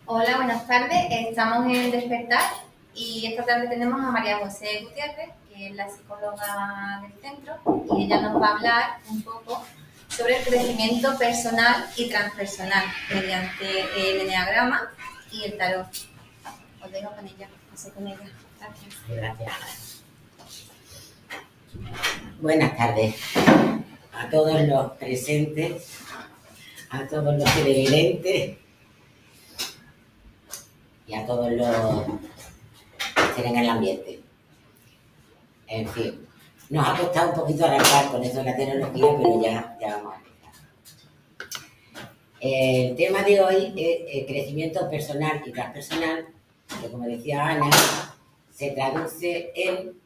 Hola, buenas tardes. Estamos en Despertar y esta tarde tenemos a María José Gutiérrez, que es la psicóloga del centro, y ella nos va a hablar un poco sobre el crecimiento personal y transpersonal mediante el eneagrama y el tarot. Os dejo con ella, José, con ella. Gracias. Gracias. Buenas tardes a todos los presentes, a todos los televidentes y a todos los que estén en el ambiente. En fin, nos ha costado un poquito arrancar con eso de la tecnología, pero ya vamos a empezar. El tema de hoy es el crecimiento personal y transpersonal, que como decía Ana, se traduce en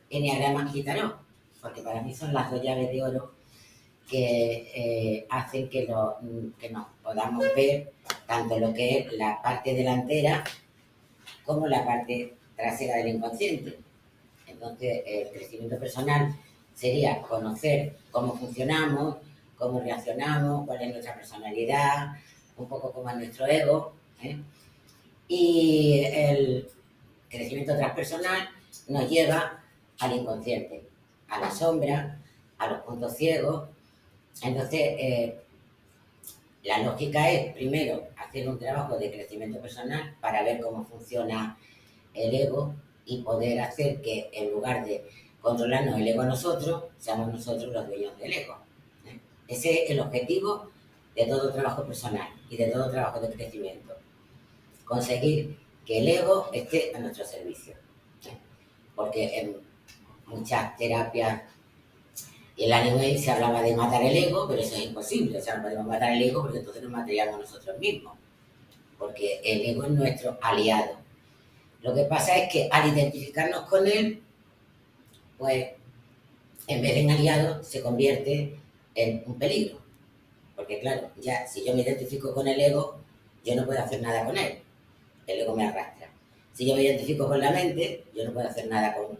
eneagrama y tarot, porque para mí son las dos llaves de oro que hacen que nos podamos ver tanto lo que es la parte delantera como la parte trasera del inconsciente. Entonces, el crecimiento personal sería conocer cómo funcionamos, cómo reaccionamos, cuál es nuestra personalidad, un poco cómo es nuestro ego, ¿eh? Y el crecimiento transpersonal nos lleva al inconsciente, a la sombra, a los puntos ciegos. Entonces, la lógica es, primero, hacer un trabajo de crecimiento personal para ver cómo funciona el ego y poder hacer que, en lugar de controlarnos el ego a nosotros, seamos nosotros los dueños del ego. Ese es el objetivo de todo trabajo personal y de todo trabajo de crecimiento. Conseguir que el ego esté a nuestro servicio. Porque en muchas terapias y en la New Age se hablaba de matar el ego, pero eso es imposible. O sea, no podemos matar el ego porque entonces nos mataríamos nosotros mismos. Porque el ego es nuestro aliado. Lo que pasa es que al identificarnos con él, pues en vez de en aliado se convierte en un peligro. Porque claro, ya si yo me identifico con el ego, yo no puedo hacer nada con él. El ego me arrastra. Si yo me identifico con la mente, yo no puedo hacer nada con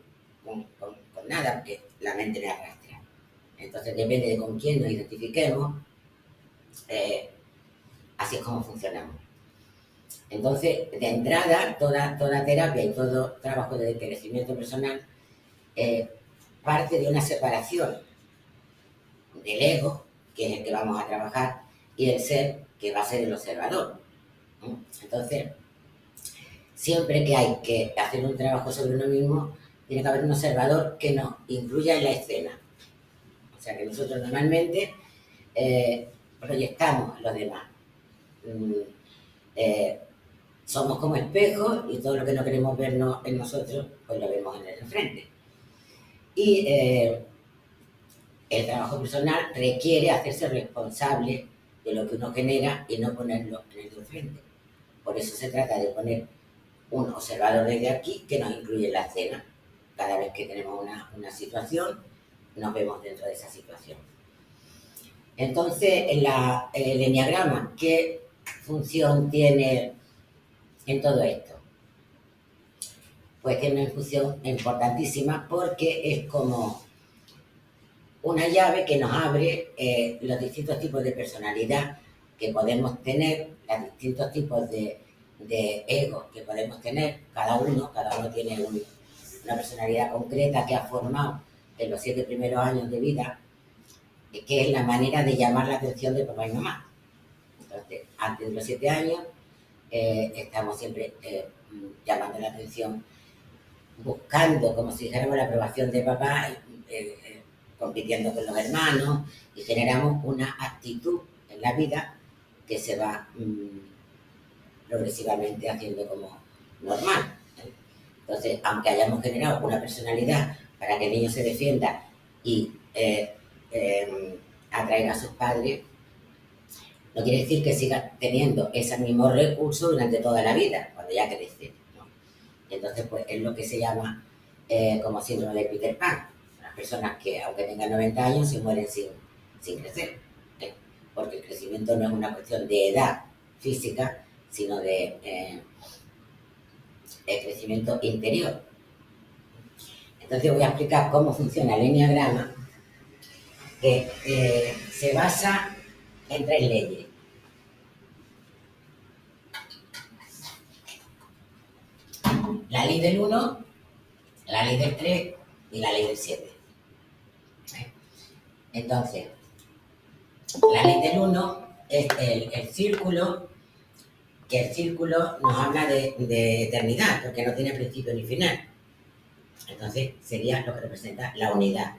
nada, porque la mente me arrastra. Entonces depende de con quién nos identifiquemos, así es como funcionamos. Entonces, de entrada, toda terapia y todo trabajo de crecimiento personal parte de una separación del ego, que es el que vamos a trabajar, y del ser, que va a ser el observador. Entonces, siempre que hay que hacer un trabajo sobre uno mismo, tiene que haber un observador que nos incluya en la escena. O sea que nosotros normalmente proyectamos a los demás. Somos como espejos y todo lo que no queremos vernos en nosotros, pues lo vemos en el enfrente. Y el trabajo personal requiere hacerse responsable de lo que uno genera y no ponerlo en el enfrente. Por eso se trata de poner un observador desde aquí que nos incluye en la escena. Cada vez que tenemos una situación, nos vemos dentro de esa situación. Entonces, el eneagrama, ¿qué función tiene en todo esto? Pues tiene una función importantísima porque es como una llave que nos abre los distintos tipos de personalidad que podemos tener, los distintos tipos de ego que podemos tener. Cada uno tiene una personalidad concreta que ha formado en los 7 primeros años de vida, que es la manera de llamar la atención de papá y mamá. Entonces, antes de los 7 años, estamos siempre llamando la atención, buscando, como si dijéramos, la aprobación de papá, compitiendo con los hermanos, y generamos una actitud en la vida que se va progresivamente haciendo como normal. Entonces, aunque hayamos generado una personalidad para que el niño se defienda y atraiga a sus padres, no quiere decir que siga teniendo ese mismo recurso durante toda la vida, cuando ya crece, ¿no? Entonces, pues es lo que se llama como síndrome de Peter Pan. Las personas que, aunque tengan 90 años, se mueren sin crecer, ¿eh? Porque el crecimiento no es una cuestión de edad física, sino de crecimiento interior. Entonces voy a explicar cómo funciona el eneagrama, que se basa en 3 leyes. la ley del 1, la ley del 3 y la ley del 7. Entonces, la ley del 1 es el círculo, que el círculo nos habla de eternidad, porque no tiene principio ni final. Entonces, sería lo que representa la unidad.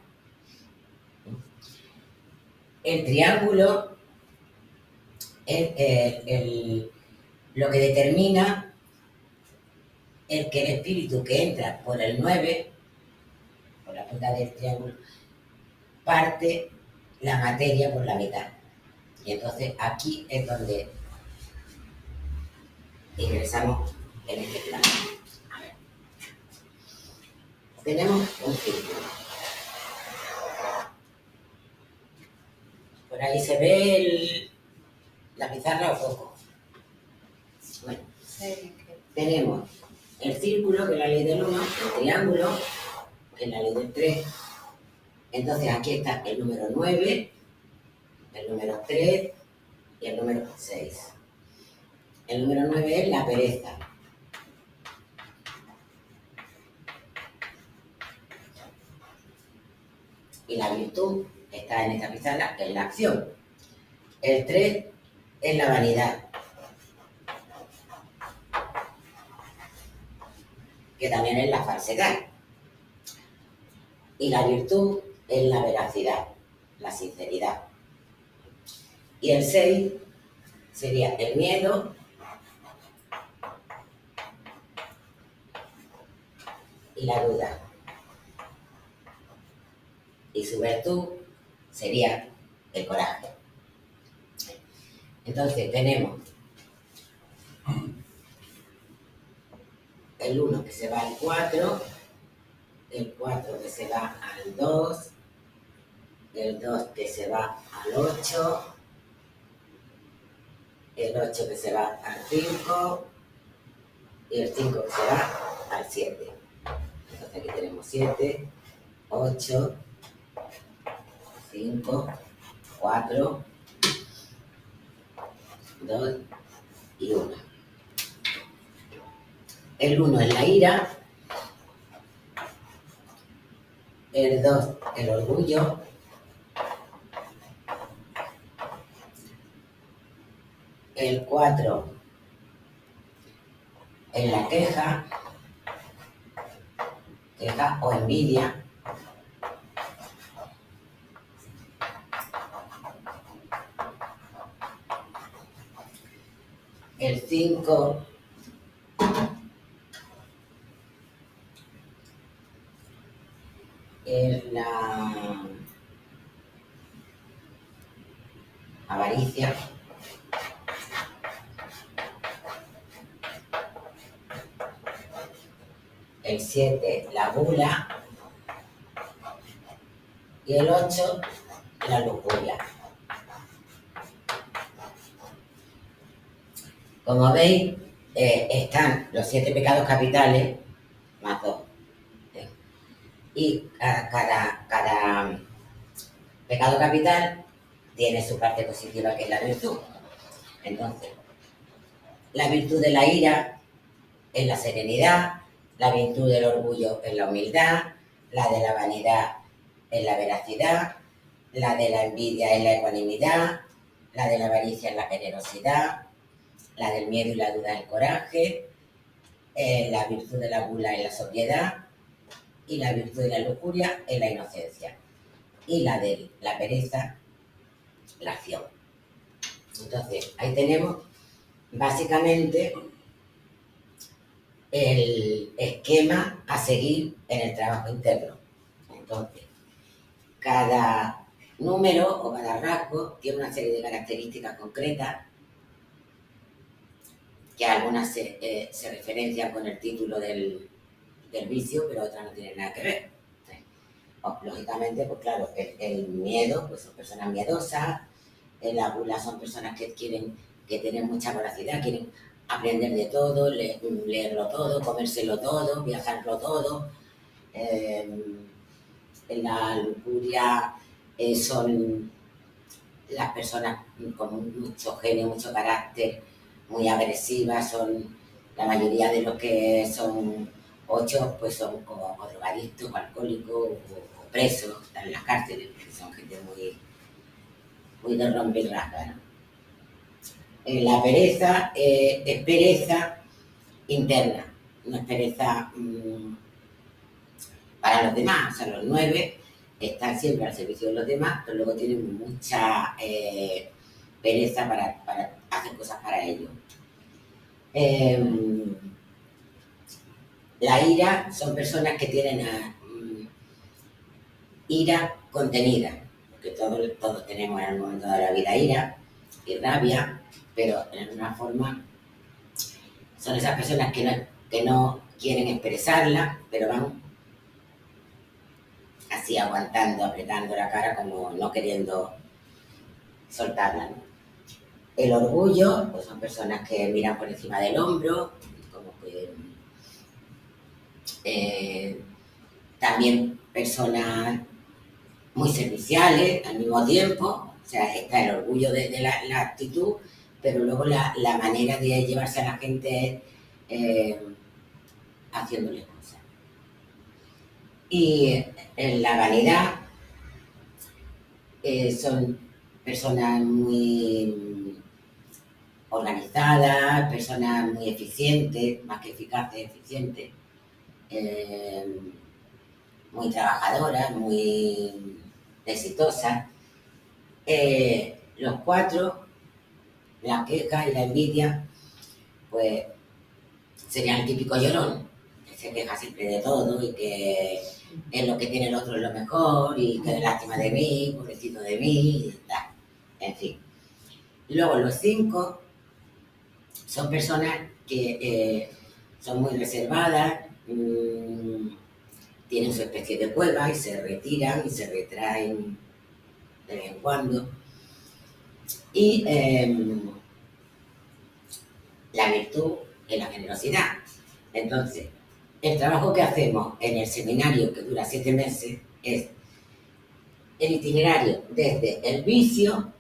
El triángulo es lo que determina el que el espíritu que entra por el 9, por la punta del triángulo, parte la materia por la mitad. Y entonces aquí es donde ingresamos en este plano. A ver. Tenemos un círculo. Por ahí se ve la pizarra o poco. Bueno, tenemos el círculo, que es la ley del 1, el triángulo, que es la ley del 3. Entonces aquí está el número 9, el número 3 y el número 6. El número 9 es la pereza. Y la virtud está en esta pizarra, en la acción. El 3 es la vanidad, que también es la falsedad. Y la virtud es la veracidad, la sinceridad. Y el 6 sería el miedo y la duda. Y su virtud sería el coraje. Entonces tenemos el 1 que se va al 4, el 4 que se va al 2, el 2 que se va al 8, el 8 que se va al 5 y el 5 que se va al 7. Entonces aquí tenemos 7, 8, 5, 4, 2 y 1. El 1 es la ira, el 2 el orgullo, el 4 es la queja o envidia, el 5 es la avaricia, el 7 la gula y el 8 la lujuria. Como veis, están los 7 pecados capitales más 2. Y cada pecado capital tiene su parte positiva, que es la virtud. Entonces, la virtud de la ira es la serenidad, la virtud del orgullo es la humildad, la de la vanidad es la veracidad, la de la envidia es la ecuanimidad, la de la avaricia es la generosidad, la del miedo y la duda es el coraje, la virtud de la gula es la sobriedad y la virtud de la lujuria es la inocencia y la de la pereza, la acción. Entonces, ahí tenemos básicamente el esquema a seguir en el trabajo interno. Entonces, cada número o cada rasgo tiene una serie de características concretas, que algunas se referencian con el título del vicio, pero otras no tienen nada que ver. Lógicamente, pues claro, el miedo, pues son personas miedosas, la gula son personas que tienen mucha voracidad, quieren aprender de todo, leerlo todo, comérselo todo, viajarlo todo. La lujuria son las personas con mucho genio, mucho carácter, muy agresivas, son la mayoría de los que son 8 pues son o drogadictos, o alcohólicos, o presos, están en las cárceles, porque son gente muy de romper rasga, ¿no? La pereza es pereza interna, no es pereza para los demás. O sea, los 9 están siempre al servicio de los demás, pero luego tienen mucha pereza para hacer cosas para ellos. La ira son personas que tienen ira contenida, porque todos tenemos en el momento de la vida ira y rabia, pero en una forma son esas personas que no quieren expresarla, pero van así aguantando, apretando la cara como no queriendo soltarla, ¿no? El orgullo, pues son personas que miran por encima del hombro, como que también personas muy serviciales al mismo tiempo. O sea, está el orgullo de la actitud, pero luego la manera de llevarse a la gente es haciéndole cosas. Y en la vanidad son personas muy organizadas, personas muy eficientes, más que eficaces, eficientes, muy trabajadoras, muy exitosas. Los 4, la queja y la envidia, pues serían el típico llorón, que se queja siempre de todo y que es lo que tiene el otro es lo mejor y que lástima de mí, pobrecito de mí, y tal. En fin. Luego los 5 son personas que son muy reservadas, tienen su especie de cueva y se retiran y se retraen de vez en cuando. Y la virtud es la generosidad. Entonces, el trabajo que hacemos en el seminario, que dura 7 meses, es el itinerario desde el vicio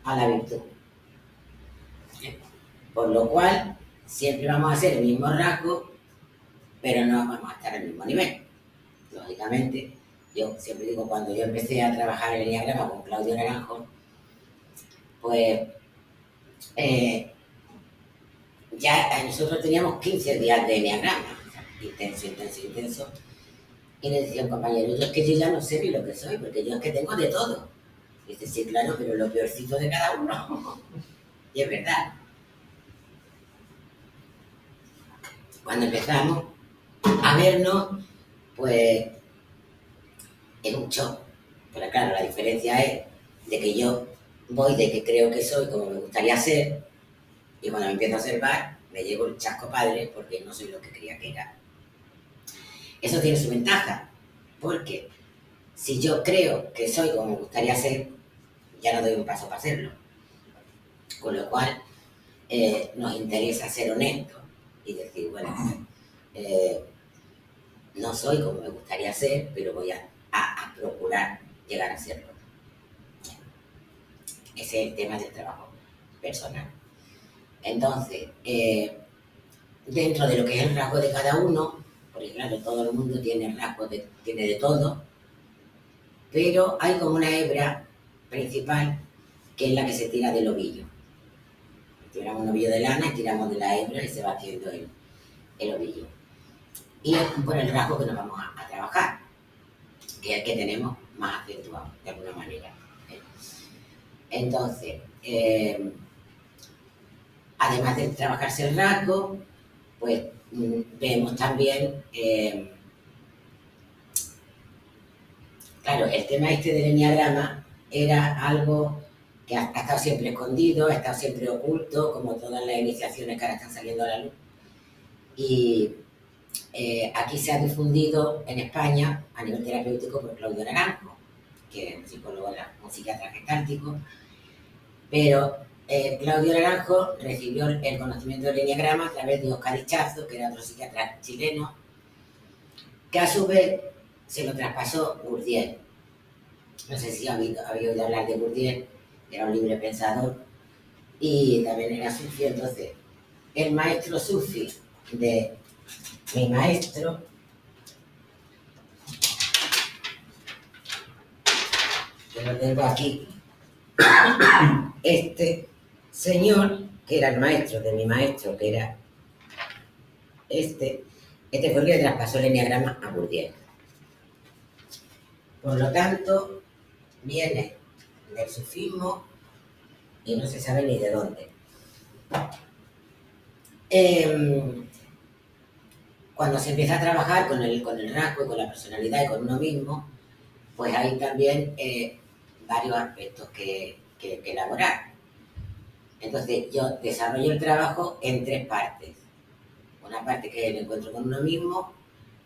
a la virtud. Por lo cual, siempre vamos a hacer el mismo rasgo, pero no vamos a estar al mismo nivel. Lógicamente, yo siempre digo, cuando yo empecé a trabajar el enneagrama con Claudio Naranjo, pues ya nosotros teníamos 15 días de enneagrama, intenso, intenso, intenso, y le decía un compañero, yo es que yo ya no sé ni lo que soy, porque yo es que tengo de todo. Y dice, sí, claro, pero lo peorcito de cada uno. Y es verdad. Cuando empezamos a vernos, pues es un shock. Pero claro, la diferencia es de que yo voy de que creo que soy como me gustaría ser, y cuando me empiezo a observar, me llevo el chasco padre porque no soy lo que creía que era. Eso tiene su ventaja, porque si yo creo que soy como me gustaría ser, ya no doy un paso para hacerlo. Con lo cual, nos interesa ser honestos y decir, bueno, no soy como me gustaría ser, pero voy a procurar llegar a serlo. Ese es el tema del trabajo personal. Entonces, dentro de lo que es el rasgo de cada uno, porque claro, todo el mundo tiene rasgos, tiene de todo, pero hay como una hebra principal que es la que se tira del ovillo. Tiramos un ovillo de lana y tiramos de la hebra y se va haciendo el ovillo. Y es por el rasgo que nos vamos a trabajar, que es el que tenemos más acentuado, de alguna manera. Entonces, además de trabajarse el rasgo, pues vemos también, claro, el tema este del enneagrama era algo que ha estado siempre escondido, ha estado siempre oculto, como todas las iniciaciones que ahora están saliendo a la luz. Y aquí se ha difundido en España a nivel terapéutico por Claudio Naranjo, que es un psicólogo, un psiquiatra gestáltico, pero Claudio Naranjo recibió el conocimiento del enneagrama a través de Oscar Ichazo, que era otro psiquiatra chileno, que a su vez se lo traspasó Bourdieu. No sé si había oído hablar de Bourdieu, era un libre pensador y también era sufi. Entonces, el maestro sufi de mi maestro, que lo tengo aquí, este señor, que era el maestro de mi maestro, que era este fue el que traspasó el enneagrama a Bourdieu. Por lo tanto, viene del sufismo y no se sabe ni de dónde. Cuando se empieza a trabajar con el rasgo y con la personalidad y con uno mismo, pues hay también varios aspectos que elaborar. Entonces yo desarrollo el trabajo en tres partes. Una parte que es el encuentro con uno mismo,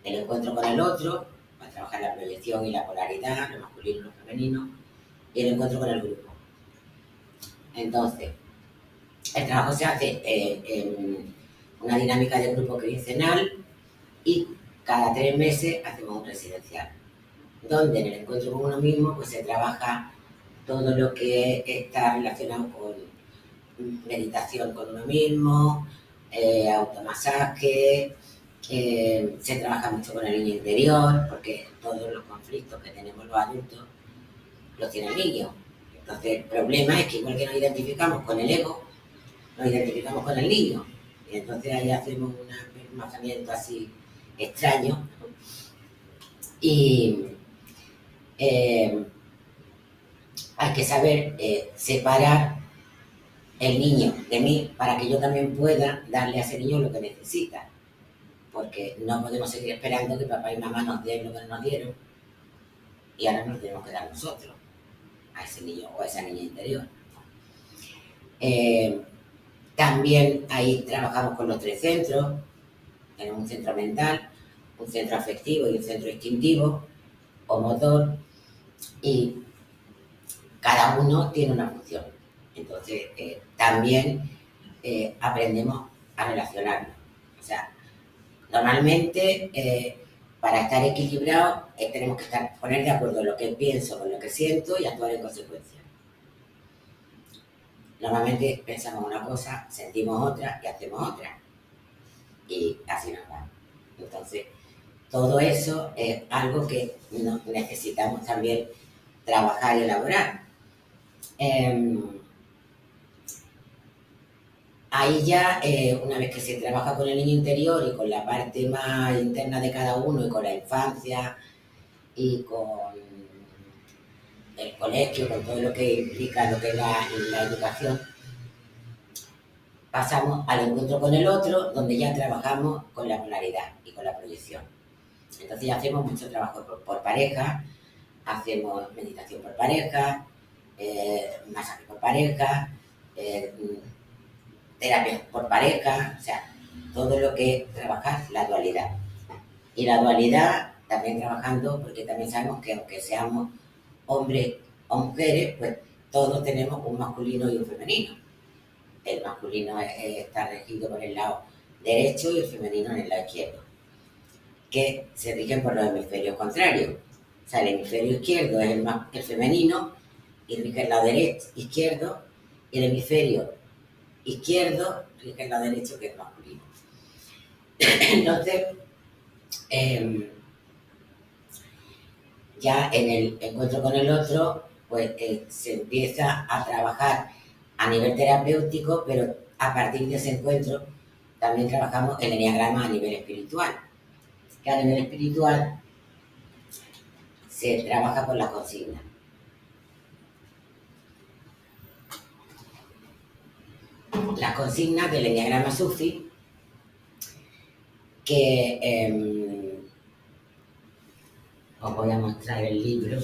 el encuentro con el otro, para trabajar la proyección y la polaridad, lo masculino y lo femenino, y el encuentro con el grupo. Entonces, el trabajo se hace en una dinámica de grupo quincenal y cada 3 meses hacemos un residencial, donde en el encuentro con uno mismo pues se trabaja todo lo que está relacionado con meditación con uno mismo, automasaje, se trabaja mucho con el niño interior, porque todos los conflictos que tenemos los adultos los tiene el niño. Entonces el problema es que igual que nos identificamos con el ego, nos identificamos con el niño. Y entonces ahí hacemos un mazamiento así extraño. Y hay que saber separar el niño de mí para que yo también pueda darle a ese niño lo que necesita. Porque no podemos seguir esperando que papá y mamá nos den lo que nos dieron y ahora nos tenemos que dar nosotros a ese niño o a esa niña interior. También ahí trabajamos con los 3 centros. Tenemos un centro mental, un centro afectivo y un centro instintivo o motor, y cada uno tiene una función. Entonces también aprendemos a relacionarnos. O sea, normalmente para estar equilibrados tenemos que poner de acuerdo lo que pienso con lo que siento y actuar en consecuencia. Normalmente pensamos una cosa, sentimos otra y hacemos otra. Y así nos va. Entonces, todo eso es algo que necesitamos también trabajar y elaborar. Ahí ya, una vez que se trabaja con el niño interior y con la parte más interna de cada uno y con la infancia y con el colegio, con todo lo que implica lo que es la educación, pasamos al encuentro con el otro, donde ya trabajamos con la polaridad y con la proyección. Entonces ya hacemos mucho trabajo por pareja, hacemos meditación por pareja, masaje por pareja, terapia por pareja, o sea, todo lo que es trabajar la dualidad. Y la dualidad también trabajando, porque también sabemos que aunque seamos hombres o mujeres, pues todos tenemos un masculino y un femenino. El masculino está regido por el lado derecho y el femenino en el lado izquierdo, que se rigen por los hemisferios contrarios. O sea, el hemisferio izquierdo es el femenino y rige el lado derecho, izquierdo, y el hemisferio izquierdo rige el lado derecho, que es masculino. Entonces, ya en el encuentro con el otro, pues se empieza a trabajar a nivel terapéutico, pero a partir de ese encuentro también trabajamos el enneagrama a nivel espiritual. Que a nivel espiritual se trabaja con la consigna. Las consignas del enneagrama sufi, que os voy a mostrar el libro.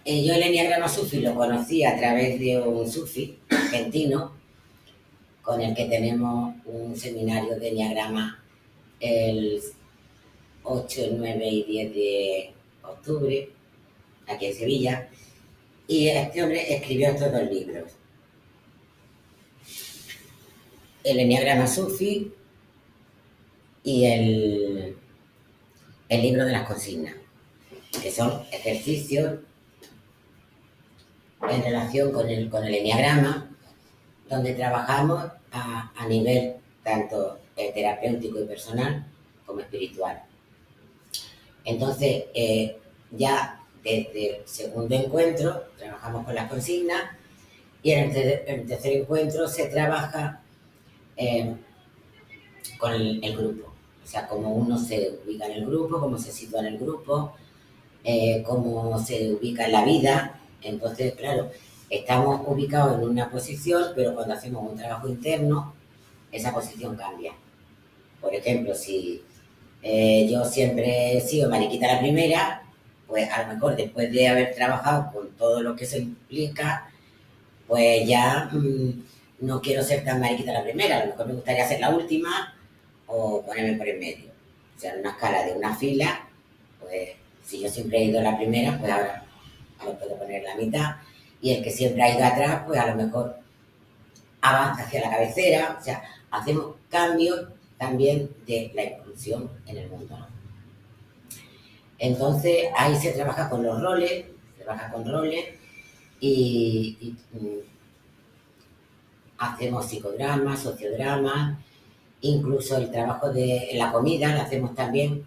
Yo el enneagrama sufi lo conocí a través de un sufi argentino con el que tenemos un seminario de enneagrama el 8, 9 y 10 de octubre. aquí en Sevilla, y este hombre escribió estos dos libros. El Enneagrama Sufi y el libro de las consignas, que son ejercicios en relación con el enneagrama, donde trabajamos a nivel tanto terapéutico y personal como espiritual. Entonces, ya desde el segundo encuentro trabajamos con las consignas y en el tercer encuentro se trabaja con el grupo. O sea, cómo uno se ubica en el grupo, cómo se sitúa en el grupo, cómo se ubica en la vida. Entonces, claro, estamos ubicados en una posición, pero cuando hacemos un trabajo interno, esa posición cambia. Por ejemplo, si yo siempre he sido mariquita la primera, pues a lo mejor después de haber trabajado con todo lo que eso implica, pues ya no quiero ser tan mariquita la primera, a lo mejor me gustaría ser la última o ponerme por el medio. O sea, en una escala de una fila, pues si yo siempre he ido la primera, pues ahora me puedo poner la mitad. Y el que siempre ha ido atrás, pues a lo mejor avanza hacia la cabecera. O sea, hacemos cambios también de la inclusión en el mundo, ¿no? Entonces ahí se trabaja con los roles, y hacemos psicodramas, sociodramas, incluso el trabajo de la comida lo hacemos también.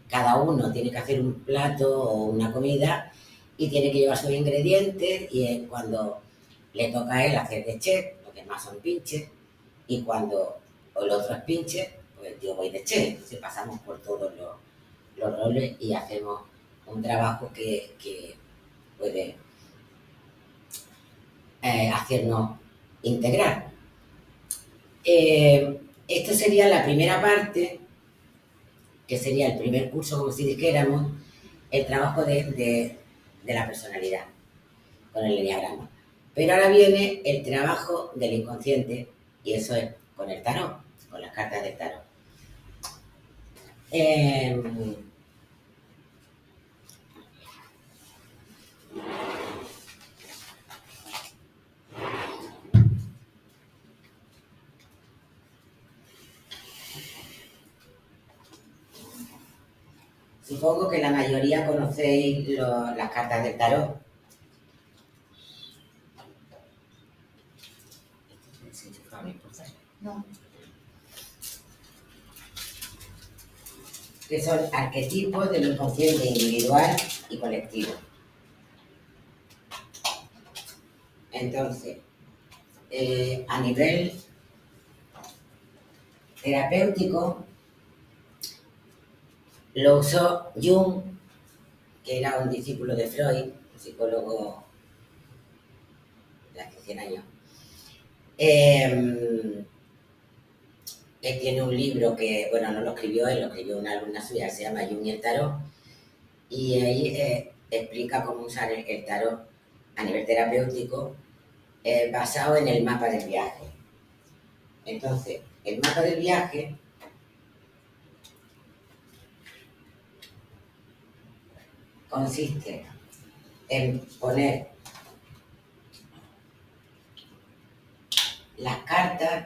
Cada uno tiene que hacer un plato o una comida y tiene que llevar sus ingredientes, y cuando le toca a él hacer de chef, los demás son pinches, y cuando el otro es pinche, pues yo voy de chef. Entonces pasamos por todos los roles y hacemos un trabajo que puede hacernos integrar. Esto sería la primera parte, que sería el primer curso, como si dijéramos, el trabajo de la personalidad con el enneagrama. Pero ahora viene el trabajo del inconsciente, y eso es con el tarot, con las cartas del tarot. Supongo que la mayoría conocéis las cartas del tarot. No. Que son arquetipos del inconsciente individual y colectivo. Entonces, a nivel terapéutico, lo usó Jung, que era un discípulo de Freud, un psicólogo de hace 100 años. Él tiene un libro que, bueno, no lo escribió él, lo escribió una alumna suya, se llama Jung y el tarot, y ahí explica cómo usar el tarot a nivel terapéutico, basado en el mapa del viaje. Entonces, el mapa del viaje consiste en poner las cartas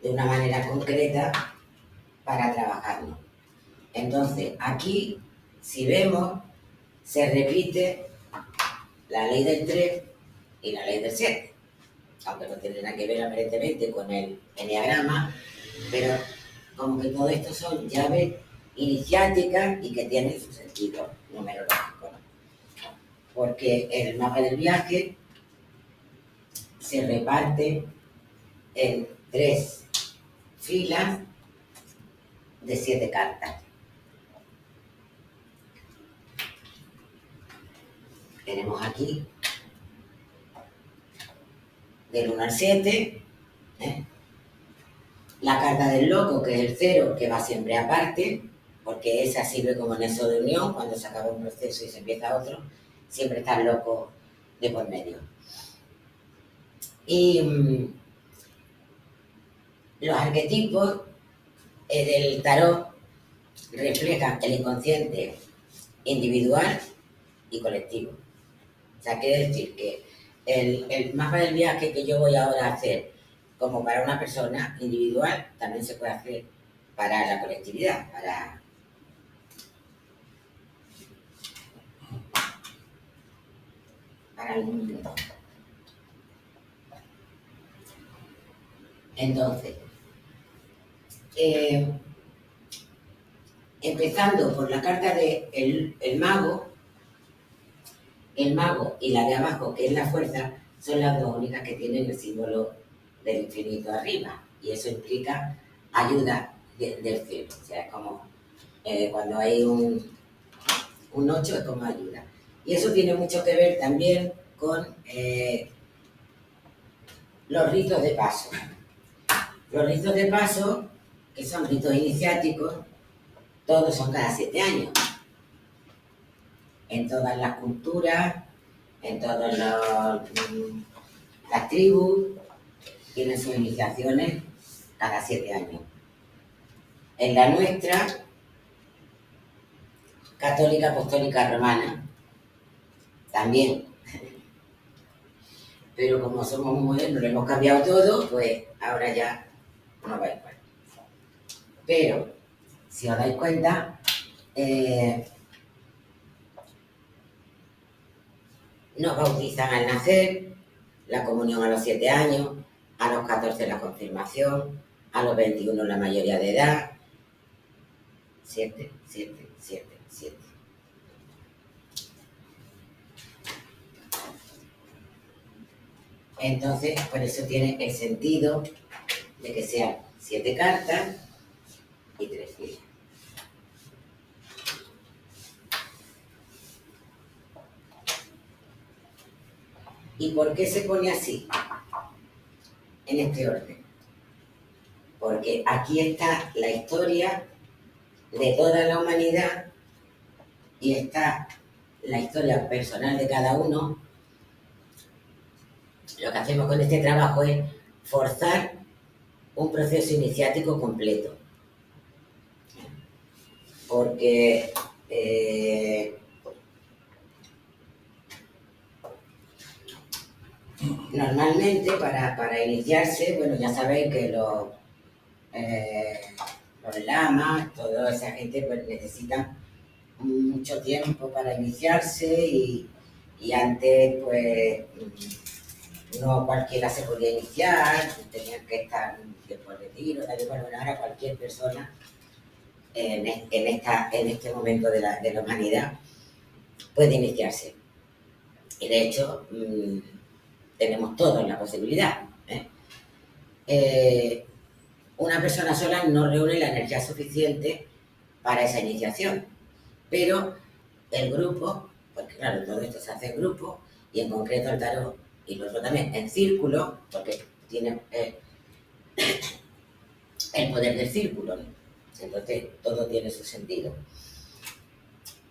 de una manera concreta para trabajarlo. Entonces, aquí, si vemos, se repite la ley del 3 y la ley del 7, aunque no tiene nada que ver aparentemente con el enneagrama, pero como que todo esto son llaves iniciáticas y que tienen su sentido numerológico, ¿no? Porque el mapa del viaje se reparte en 3 filas de 7 cartas. Tenemos aquí del 1 al 7, la carta del loco, que es el 0, que va siempre aparte, porque esa sirve como nexo de unión. Cuando se acaba un proceso y se empieza otro, siempre está el loco de por medio. Y los arquetipos del tarot reflejan el inconsciente individual y colectivo. O sea, quiere decir que el mapa del viaje que yo voy ahora a hacer como para una persona individual, también se puede hacer para la colectividad, para el mundo. Entonces, empezando por la carta de el mago y la de abajo, que es la fuerza, son las dos únicas que tienen el símbolo del infinito arriba. Y eso implica ayuda del cielo. O sea, es como cuando hay un 8 es como ayuda. Y eso tiene mucho que ver también con los ritos de paso. Los ritos de paso, que son ritos iniciáticos, todos son cada 7 años. En todas las culturas, en todas las tribus, tienen sus iniciaciones cada 7 años. En la nuestra, católica, apostólica, romana, también. Pero como somos modernos, lo hemos cambiado todo, pues ahora ya no va igual. Pero, si os dais cuenta, nos bautizan al nacer, la comunión a los 7 años, a los 14 la confirmación, a los 21 la mayoría de edad. 7, 7, 7, 7. Entonces, por eso tiene el sentido de que sean 7 cartas y 3 filas. ¿Y por qué se pone así? En este orden. Porque aquí está la historia de toda la humanidad y está la historia personal de cada uno. Lo que hacemos con este trabajo es forzar un proceso iniciático completo. Porque normalmente para iniciarse, bueno, ya sabéis que los lamas, toda esa gente pues necesitan mucho tiempo para iniciarse y antes pues no cualquiera se podía iniciar, tenían que estar un tiempo de retiro, tal y cual. Bueno, ahora cualquier persona en este momento de la humanidad puede iniciarse. Y de hecho tenemos todos la posibilidad. Una persona sola no reúne la energía suficiente para esa iniciación, pero el grupo, porque claro, todo esto se hace en grupo, y en concreto el tarot y lo otro también en círculo, porque tiene el poder del círculo, ¿no? Entonces todo tiene su sentido.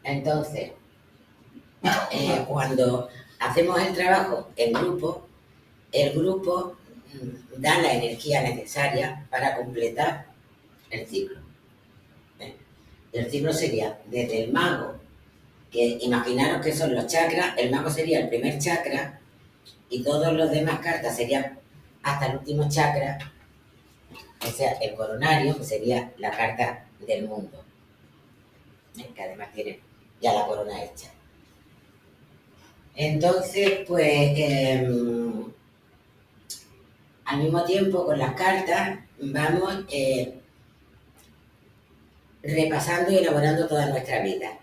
Entonces, cuando hacemos el trabajo en grupo, el grupo da la energía necesaria para completar el ciclo. El ciclo sería desde el mago, que imaginaros que son los chakras, el mago sería el primer chakra y todos los demás cartas serían hasta el último chakra, o sea, el coronario, que sería la carta del mundo, que además tiene ya la corona hecha. Entonces, pues, al mismo tiempo con las cartas vamos repasando y elaborando toda nuestra vida.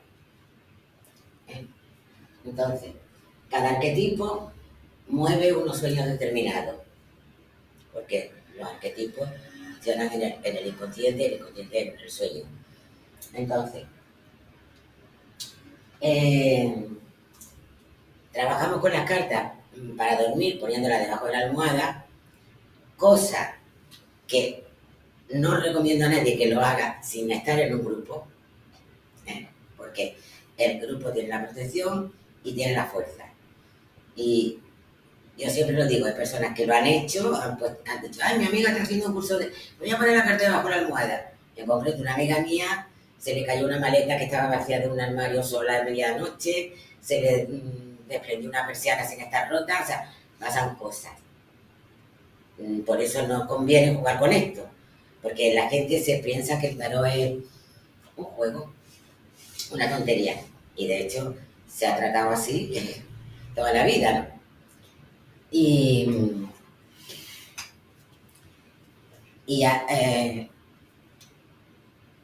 Entonces, cada arquetipo mueve unos sueños determinados, porque los arquetipos funcionan en el inconsciente y el inconsciente en el sueño. Entonces, trabajamos con las cartas para dormir poniéndolas debajo de la almohada, cosa que no recomiendo a nadie que lo haga sin estar en un grupo, porque el grupo tiene la protección y tiene la fuerza. Y yo siempre lo digo, hay personas que lo han hecho, han dicho, ay, mi amiga está haciendo un curso de... Voy a poner la carta debajo de la almohada. En concreto, una amiga mía se le cayó una maleta que estaba vacía de un armario sola a medianoche, se le desprendió una persiana sin estar rota, o sea, pasan cosas. Por eso no conviene jugar con esto, porque la gente se piensa que el tarot es un juego, una tontería, y de hecho se ha tratado así toda la vida, ¿no? Y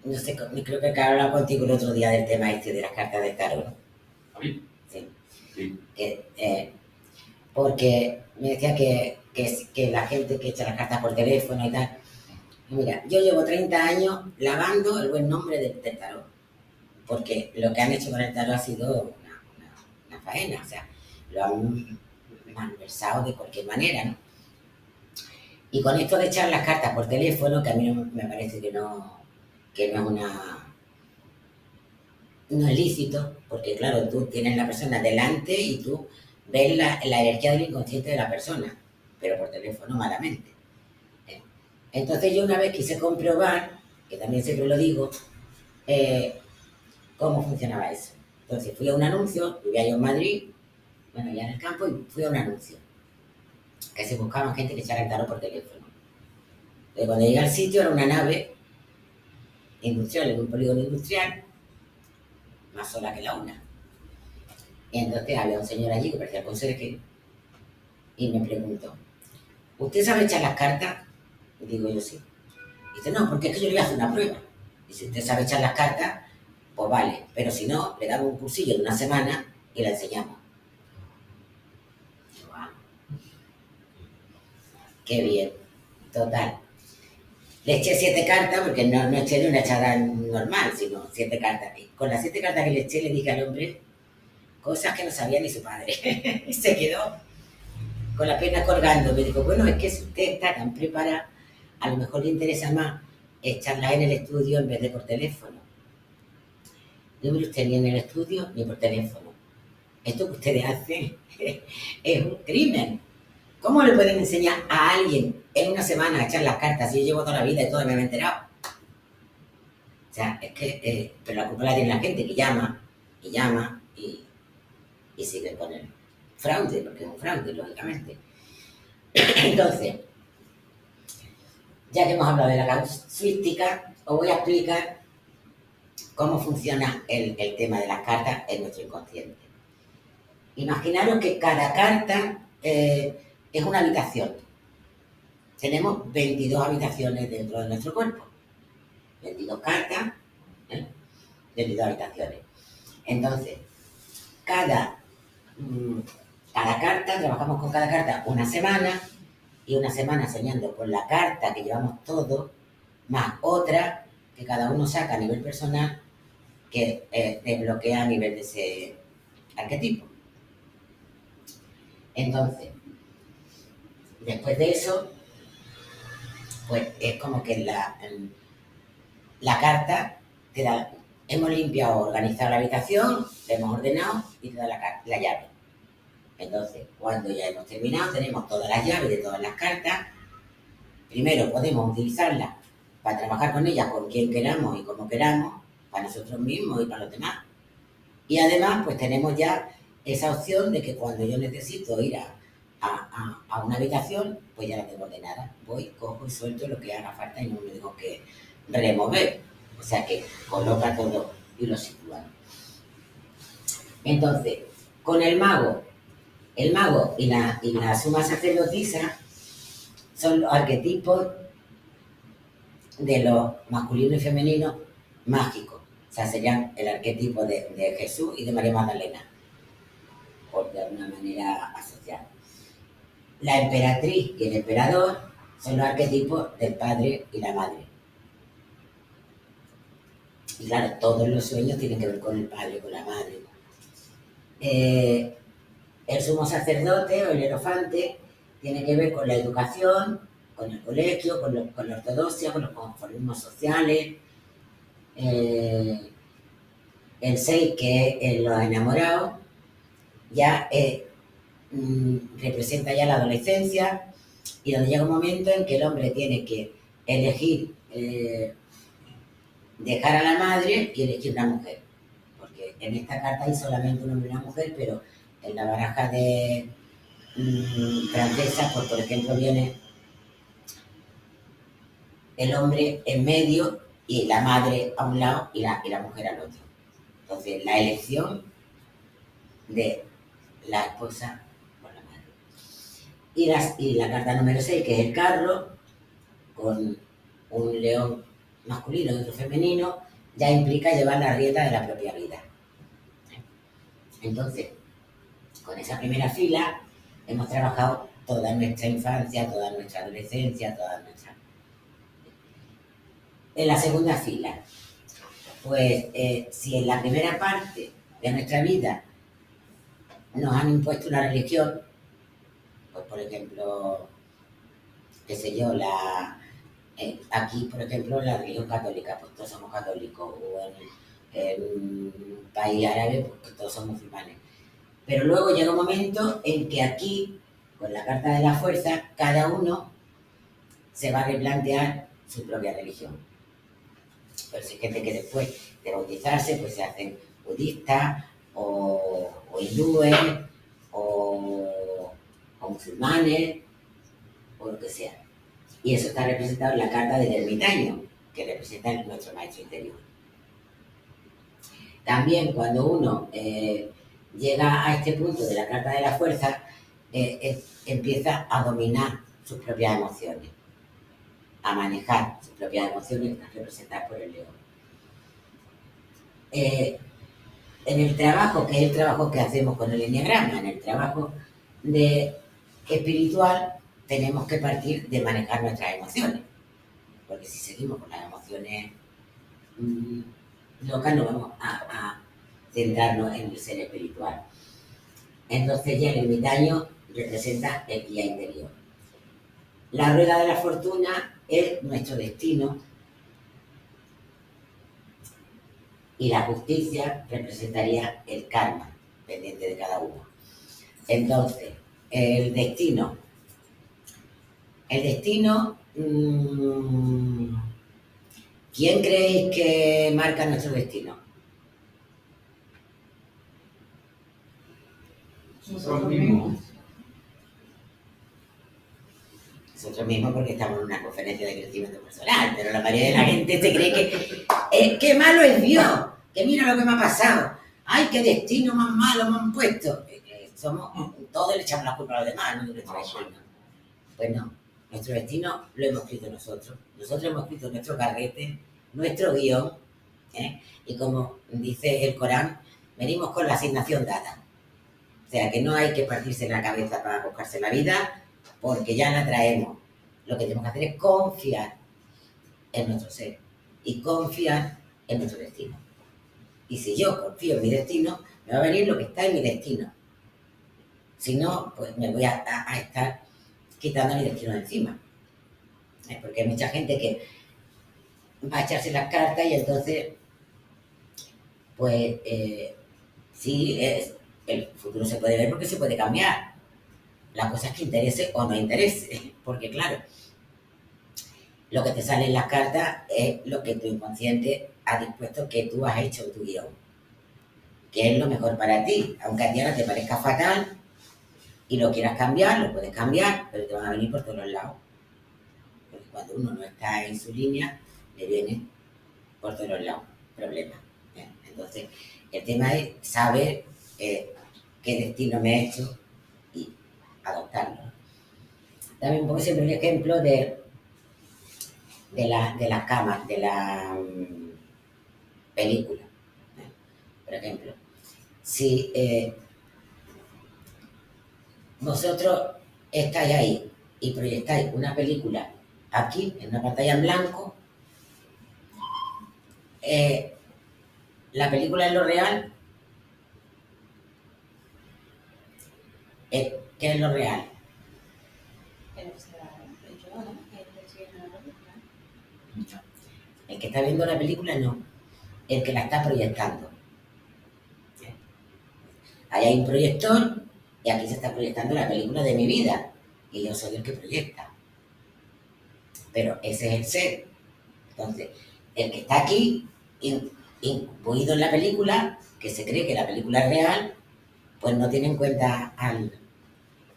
no sé, creo que he hablado contigo el otro día del tema este de las cartas de tarot, ¿no? ¿A mí? Sí. Sí. Porque me decía que la gente que echa las cartas por teléfono y tal. Y mira, yo llevo 30 años lavando el buen nombre del tarot, porque lo que han hecho con el tarot ha sido una faena, o sea, lo han malversado de cualquier manera, ¿no? Y con esto de echar las cartas por teléfono, que a mí me parece que no es lícito, porque claro, tú tienes la persona delante y tú ves la energía del inconsciente de la persona, pero por teléfono malamente. Entonces yo una vez quise comprobar, que también siempre lo digo, cómo funcionaba eso. Entonces fui a un anuncio, vivía yo en Madrid, bueno, ya en el campo, y fui a un anuncio, que se buscaban gente que echara el tarot por teléfono. Entonces cuando llegué al sitio era una nave industrial, en un polígono industrial, más sola que la una. Y entonces había un señor allí que parecía el conserje y me preguntó, ¿usted sabe echar las cartas? Y digo yo sí. Dice, no, porque es que yo le voy a hacer una prueba. Y si usted sabe echar las cartas, pues vale, pero si no, le damos un cursillo de una semana y la enseñamos. Wow. Qué bien, total. Le eché 7 cartas, porque no eché ni una echada normal, sino 7 cartas. Y con las 7 cartas que le eché, le dije al hombre cosas que no sabía ni su padre. Y se quedó con la pena colgando. Me dijo, bueno, es que si usted está tan preparada, a lo mejor le interesa más echarla en el estudio en vez de por teléfono. No mire usted ni en el estudio ni por teléfono. Esto que ustedes hacen es un crimen. ¿Cómo le pueden enseñar a alguien en una semana a echar las cartas si yo llevo toda la vida y todavía me he enterado? O sea, es que pero la culpa la tiene la gente que llama y llama y sigue con el fraude, porque es un fraude, lógicamente. Entonces, ya que hemos hablado de la casuística, os voy a explicar cómo funciona el tema de las cartas en nuestro inconsciente. Imaginaros que cada carta es una habitación. Tenemos 22 habitaciones dentro de nuestro cuerpo. 22 cartas, 22 habitaciones. Entonces, cada carta, trabajamos con cada carta una semana, y una semana soñando con la carta que llevamos todos, más otra que cada uno saca a nivel personal, que desbloquea a nivel de ese arquetipo. Entonces, después de eso, pues es como que la carta te da, hemos limpiado, organizado la habitación, la hemos ordenado y te da la llave. Entonces, cuando ya hemos terminado, tenemos todas las llaves de todas las cartas. Primero podemos utilizarlas para trabajar con ellas con quien queramos y como queramos, para nosotros mismos y para los demás. Y además, pues tenemos ya esa opción de que cuando yo necesito ir a una habitación, pues ya la tengo ordenada. Voy, cojo y suelto lo que haga falta y no me tengo que remover. O sea que coloca todo y lo sitúa. Entonces, con el mago y la suma sacerdotisa son los arquetipos de los masculinos y femeninos mágicos. O sea, serían el arquetipo de Jesús y de María Magdalena, por de alguna manera asociar. La emperatriz y el emperador son los arquetipos del padre y la madre. Y claro, todos los sueños tienen que ver con el padre, con la madre. El sumo sacerdote o el hierofante tiene que ver con la educación, con el colegio, con la ortodoxia, con los conformismos sociales. El 6, que es los enamorados, ya representa ya la adolescencia, y donde llega un momento en que el hombre tiene que elegir dejar a la madre y elegir una mujer. Porque en esta carta hay solamente un hombre y una mujer, pero en la baraja de francesa, pues por ejemplo viene el hombre en medio y la madre a un lado y la mujer al otro. Entonces, la elección de la esposa por la madre. Y la carta número 6, que es el carro, con un león masculino y otro femenino, ya implica llevar la rienda de la propia vida. Entonces, con esa primera fila hemos trabajado toda nuestra infancia, toda nuestra adolescencia, toda nuestra... En la segunda fila, pues si en la primera parte de nuestra vida nos han impuesto una religión, pues por ejemplo, qué sé yo, aquí por ejemplo la religión católica, pues todos somos católicos, o en un país árabe, pues todos somos musulmanes. Pero luego llega un momento en que aquí, con la Carta de la Fuerza, cada uno se va a replantear su propia religión. Pues hay gente que después de bautizarse, pues se hacen budistas, o hindúes, o musulmanes, o lo que sea. Y eso está representado en la carta del ermitaño, que representa nuestro maestro interior. También cuando uno llega a este punto de la carta de la fuerza, empieza a dominar sus propias emociones, a manejar sus propias emociones representadas por el león. En el trabajo, que es el trabajo que hacemos con el enneagrama, en el trabajo espiritual, tenemos que partir de manejar nuestras emociones, porque si seguimos con las emociones locas no vamos a centrarnos en el ser espiritual. Entonces ya el ermitaño representa el guía interior. La rueda de la fortuna es nuestro destino y la justicia representaría el karma pendiente de cada uno. Entonces, el destino, ¿quién creéis que marca nuestro destino? Nosotros mismos. Nosotros mismos, porque estamos en una conferencia de crecimiento personal, pero la mayoría de la gente se cree que qué malo es Dios, que mira lo que me ha pasado, ay, qué destino más malo me han puesto. Todos le echamos la culpa a los demás, no de nuestro destino. Pues no, nuestro destino lo hemos escrito nosotros. Nosotros hemos escrito nuestro carrete, nuestro guión, y como dice el Corán, venimos con la asignación dada. O sea, que no hay que partirse la cabeza para buscarse la vida, porque ya la traemos. Lo que tenemos que hacer es confiar en nuestro ser y confiar en nuestro destino. Y si yo confío en mi destino, me va a venir lo que está en mi destino. Si no, pues me voy a estar quitando mi destino de encima. Porque hay mucha gente que va a echarse las cartas y entonces, pues, sí, el futuro se puede ver porque se puede cambiar. La cosa es que interese o no interese, porque claro, lo que te sale en las cartas es lo que tu inconsciente ha dispuesto que tú has hecho en tu guión, que es lo mejor para ti, aunque a ti ahora te parezca fatal y lo quieras cambiar, lo puedes cambiar, pero te van a venir por todos los lados, porque cuando uno no está en su línea, le vienen por todos los lados problemas. Entonces, el tema es saber qué destino me he hecho y adoptarlo. También pongo siempre el ejemplo de las camas, de la película. Por ejemplo, si vosotros estáis ahí y proyectáis una película aquí, en una pantalla en blanco, la película es lo real. ¿Qué es lo real? El que está viendo la película no, el que la está proyectando. Ahí hay un proyector y aquí se está proyectando la película de mi vida y yo soy el que proyecta. Pero ese es el ser. Entonces, el que está aquí, imbuido en la película, que se cree que la película es real, pues no tiene en cuenta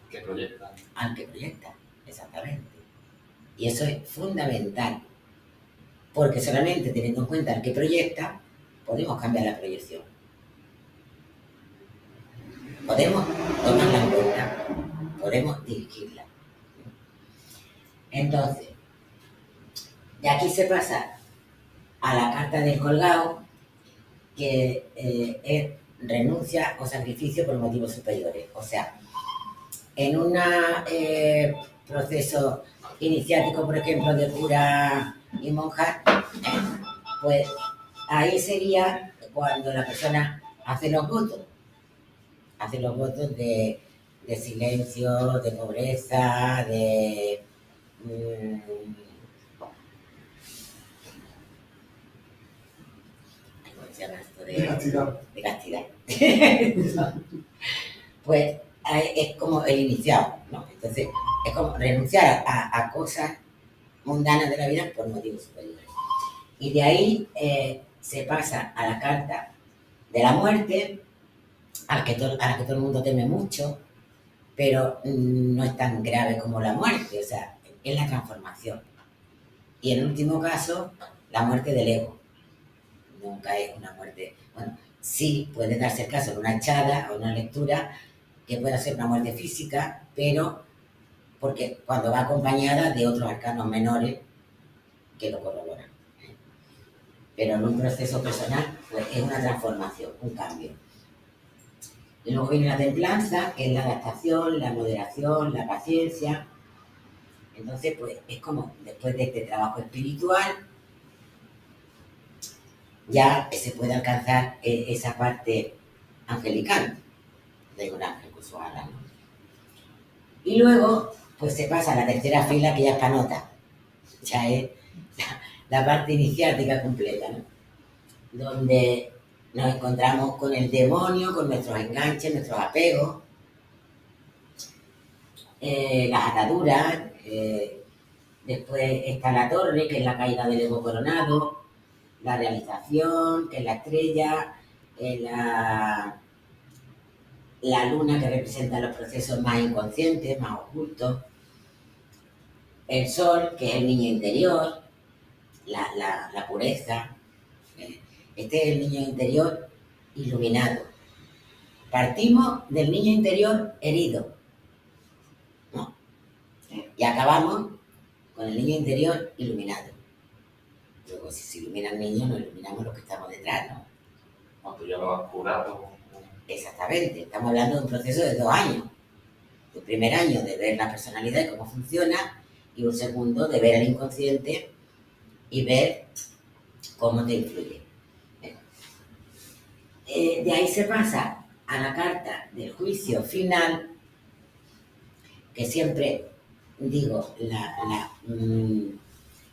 que proyecta. Al que proyecta, exactamente. Y eso es fundamental, porque solamente teniendo en cuenta al que proyecta, podemos cambiar la proyección. Podemos tomarla en cuenta, podemos dirigirla. Entonces, de aquí se pasa a la carta del colgado, que es renuncia o sacrificio por motivos superiores. O sea, en un proceso iniciático, por ejemplo, de cura y monja, pues ahí sería cuando la persona hace los votos de silencio, de pobreza, de... ¿cómo se llama esto? De castidad. Pues es como el iniciado, ¿no? Entonces, es como renunciar a cosas mundanas de la vida por motivos superiores. Y de ahí se pasa a la carta de la muerte, a la que todo el mundo teme mucho, pero no es tan grave como la muerte, o sea, es la transformación. Y en último caso, la muerte del ego. Nunca es una muerte... Bueno, sí puede darse el caso de una echada o una lectura que pueda ser una muerte física, pero porque cuando va acompañada de otros arcanos menores que lo corroboran. Pero en un proceso personal, pues es una transformación, un cambio. Y luego viene la templanza, que es la adaptación, la moderación, la paciencia. Entonces, pues es como después de este trabajo espiritual, ya se puede alcanzar esa parte angelical de un ángel con su ala, ¿no? Y luego, pues se pasa a la tercera fila, que ya es panota. Ya es la parte iniciática completa, ¿no? Donde nos encontramos con el demonio, con nuestros enganches, nuestros apegos, las ataduras, después está la torre, que es la caída del ego coronado, la realización, que es la estrella, la luna, que representa los procesos más inconscientes, más ocultos, el sol, que es el niño interior, la pureza. Este es el niño interior iluminado. Partimos del niño interior herido, ¿no? Y acabamos con el niño interior iluminado. Luego, si se ilumina el niño, nos iluminamos los que estamos detrás, ¿no? Cuando ya lo has curado. Exactamente. Estamos hablando de un proceso de 2 años. El primer año de ver la personalidad y cómo funciona, y un segundo de ver el inconsciente y ver cómo te influye. De ahí se pasa a la carta del juicio final, que siempre digo, la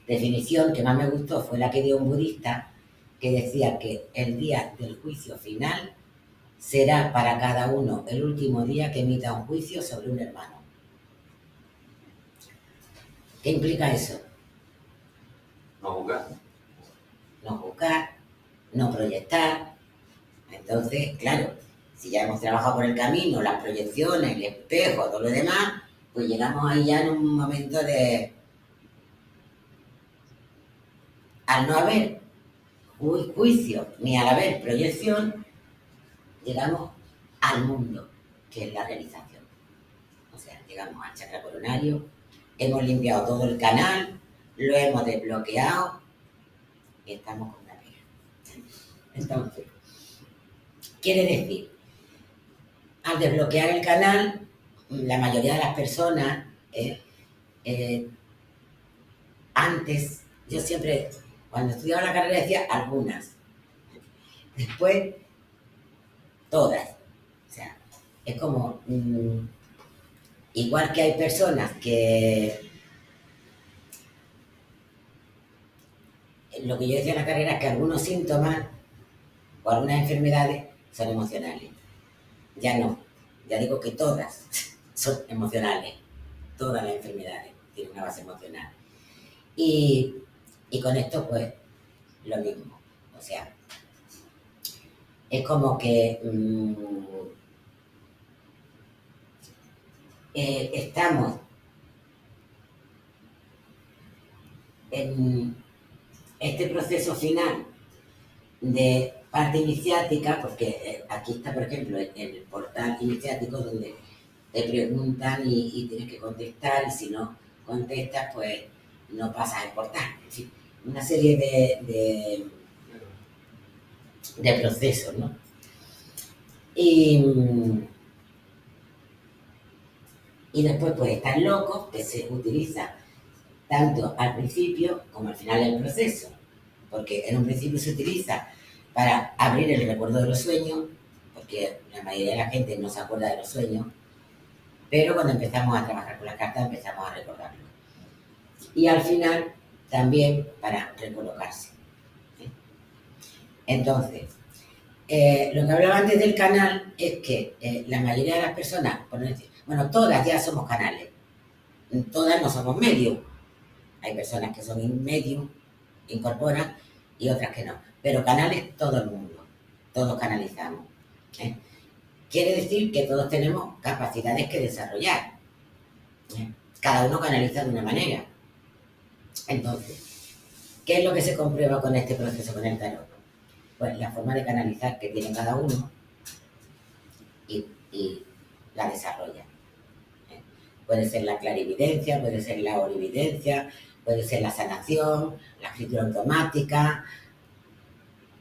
definición que más me gustó fue la que dio un budista, que decía que el día del juicio final será para cada uno el último día que emita un juicio sobre un hermano. ¿Qué implica eso? No juzgar. No juzgar, no proyectar. Entonces, claro, si ya hemos trabajado por el camino, las proyecciones, el espejo, todo lo demás, pues llegamos ahí ya en un momento de... Al no haber juicio ni al haber proyección, llegamos al mundo, que es la realización. O sea, llegamos al chakra coronario, hemos limpiado todo el canal, lo hemos desbloqueado y estamos con una pega. Entonces, quiere decir, al desbloquear el canal, la mayoría de las personas, antes, yo siempre, cuando estudiaba la carrera decía algunas, después todas. O sea, es como, igual que hay personas que, lo que yo decía en la carrera es que algunos síntomas o algunas enfermedades son emocionales. Ya no, ya digo que todas son emocionales, todas las enfermedades tienen una base emocional. Y con esto, pues, lo mismo. O sea, es como que estamos en este proceso final de parte iniciática, porque aquí está, por ejemplo, el portal iniciático donde te preguntan y tienes que contestar, y si no contestas, pues no pasas el portal. En fin, una serie de procesos, ¿no? Y después puede estar loco, que se utiliza tanto al principio como al final del proceso, porque en un principio se utiliza para abrir el recuerdo de los sueños, porque la mayoría de la gente no se acuerda de los sueños, pero cuando empezamos a trabajar con las cartas empezamos a recordarlo. Y al final también para recolocarse. Entonces, lo que hablaba antes del canal es que la mayoría de las personas, bueno, todas ya somos canales, todas no somos medium. Hay personas que son medium, incorporan, y otras que no. Pero canales todo el mundo, todos canalizamos. Quiere decir que todos tenemos capacidades que desarrollar. Cada uno canaliza de una manera. Entonces, ¿qué es lo que se comprueba con este proceso, con el tarot? Pues la forma de canalizar que tiene cada uno y la desarrolla. Puede ser la clarividencia, puede ser la orividencia, puede ser la sanación, la escritura automática.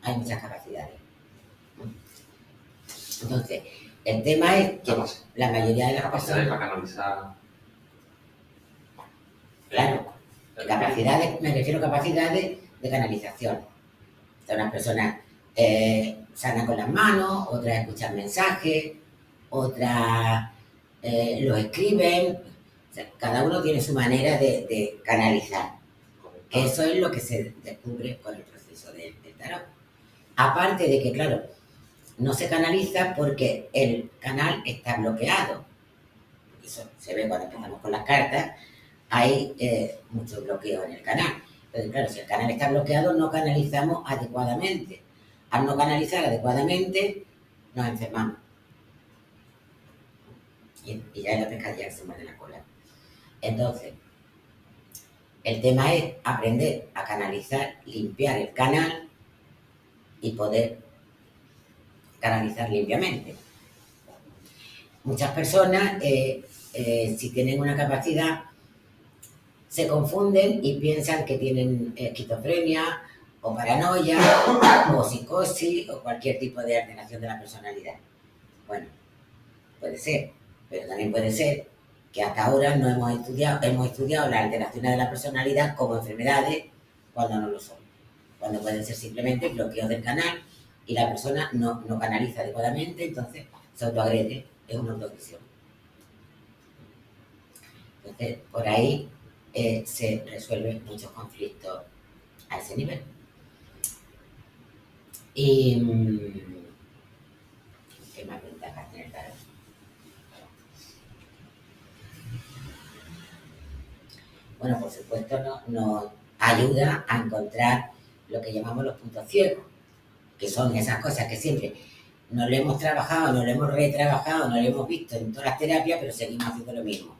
Hay muchas capacidades. Entonces, el tema es que la mayoría de las capacidades personas... para canalizar. Claro, capacidades, me refiero a capacidades de canalización. Unas personas sanan con las manos, otras escuchan mensajes, otras lo escriben. O sea, cada uno tiene su manera de canalizar. Que eso es lo que se descubre con el proceso del tarot. Aparte de que, claro, no se canaliza porque el canal está bloqueado. Eso se ve cuando empezamos con las cartas. Hay mucho bloqueo en el canal. Entonces, claro, si el canal está bloqueado, no canalizamos adecuadamente. Al no canalizar adecuadamente, nos enfermamos. Y ya es la pescadilla que se muerde la cola. Entonces, el tema es aprender a canalizar, limpiar el canal y poder canalizar limpiamente. Muchas personas, si tienen una capacidad, se confunden y piensan que tienen esquizofrenia o paranoia o psicosis o cualquier tipo de alteración de la personalidad. Bueno, puede ser, pero también puede ser que hasta ahora no hemos estudiado las alteraciones de la personalidad como enfermedades cuando no lo son. Cuando pueden ser simplemente bloqueos del canal y la persona no canaliza adecuadamente, entonces se autoagrede, es una autoagresión. Entonces, por ahí se resuelven muchos conflictos a ese nivel. Y ¿qué más ventajas tiene el tarot? Bueno, por supuesto nos ayuda a encontrar lo que llamamos los puntos ciegos, que son esas cosas que siempre no lo hemos trabajado, no lo hemos retrabajado, no lo hemos visto en todas las terapias, pero seguimos haciendo lo mismo.